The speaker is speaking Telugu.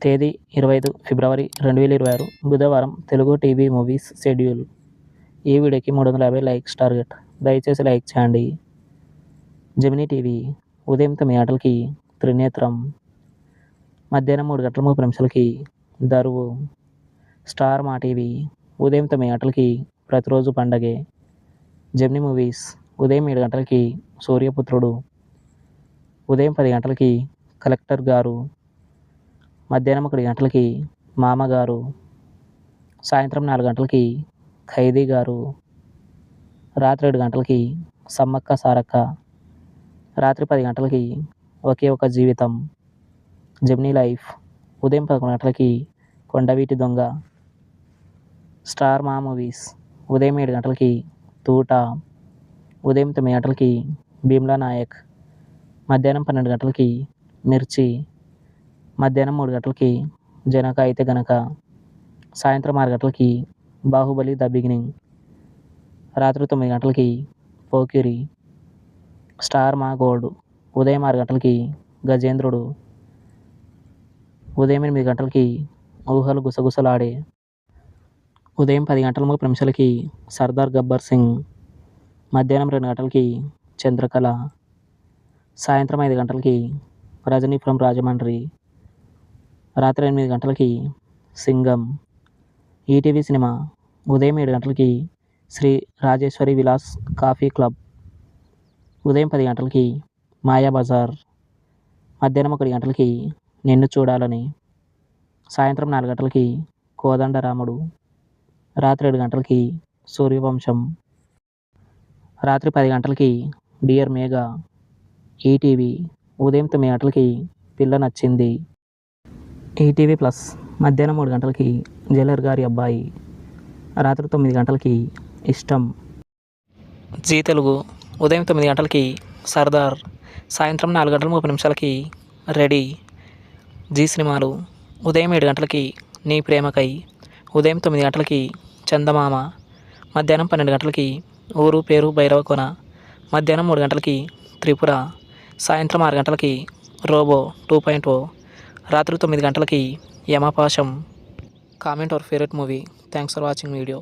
తేదీ 25 ఫిబ్రవరి 2026 బుధవారం. Telugu TV movies schedule. ఈ వీడియోకి 350 లైక్స్ టార్గెట్. దయచేసి లైక్ చేయండి. జెమినీ టీవీ ఉదయం 9 గంటలకి త్రినేత్రం, మధ్యాహ్నం 3:30 దరువు. స్టార్ మా టీవీ ఉదయం 9 గంటలకి ప్రతిరోజు పండగే. జెమినీ మూవీస్ ఉదయం 7 గంటలకి సూర్యపుత్రుడు, ఉదయం 10 గంటలకి కలెక్టర్ గారు, మధ్యాహ్నం 1 గంటలకి మామగారు, సాయంత్రం 4 గంటలకి ఖైదీ గారు, రాత్రి 7 గంటలకి సమ్మక్క సారక్క, రాత్రి 10 గంటలకి ఒకే ఒక జీవితం. జెమినీ లైఫ్ ఉదయం 11 గంటలకి కొండవీటి దొంగ. స్టార్ మా మూవీస్ ఉదయం 7 గంటలకి తూట, ఉదయం 9 గంటలకి భీమ్లా నాయక్, మధ్యాహ్నం 12 గంటలకి మిర్చి, మధ్యాహ్నం 3 గంటలకి జనక అయితే గనక, సాయంత్రం 6 గంటలకి బాహుబలి ద బిగినింగ్, రాత్రి 9 గంటలకి పోకిరి. స్టార్ మా గోల్డ్ ఉదయం 6 గంటలకి గజేంద్రుడు, ఉదయం 8 గంటలకి ఊహలు గుసగుసలాడే, ఉదయం 10:30 సర్దార్ గబ్బర్ సింగ్, మధ్యాహ్నం 2 గంటలకి చంద్రకళ, సాయంత్రం 5 గంటలకి రజనీ ఫ్రమ్ రాజమండ్రి, రాత్రి 8 గంటలకి సింగం. ఈటీవీ సినిమా ఉదయం 7 గంటలకి శ్రీ రాజేశ్వరి విలాస్ కాఫీ క్లబ్, ఉదయం 10 గంటలకి మాయాబజార్, మధ్యాహ్నం 1 గంటలకి నిన్ను చూడాలని, సాయంత్రం 4 గంటలకి కోదండరాముడు, రాత్రి 7 గంటలకి సూర్యవంశం, రాత్రి 10 గంటలకి డియర్ మేఘా. ఈటీవీ ఉదయం 9 గంటలకి పిల్ల నచ్చింది. ఈటీవీ ప్లస్ మధ్యాహ్నం 3 గంటలకి జైలర్ గారి అబ్బాయి, రాత్రి 9 గంటలకి ఇష్టం. జీ తెలుగు ఉదయం 9 గంటలకి సర్దార్, సాయంత్రం 4:30 రెడీ. జీ సినిమాలు ఉదయం 7 గంటలకి నీ ప్రేమకై, ఉదయం 9 గంటలకి చందమామ, మధ్యాహ్నం 12 గంటలకి ఊరు పేరు భైరవకొన, మధ్యాహ్నం 3 గంటలకి త్రిపుర, సాయంత్రం 6 గంటలకి రోబో 2.0, రాత్రి 9 గంటలకి Yamapasam. Comment our favourite movie. Thanks for watching video.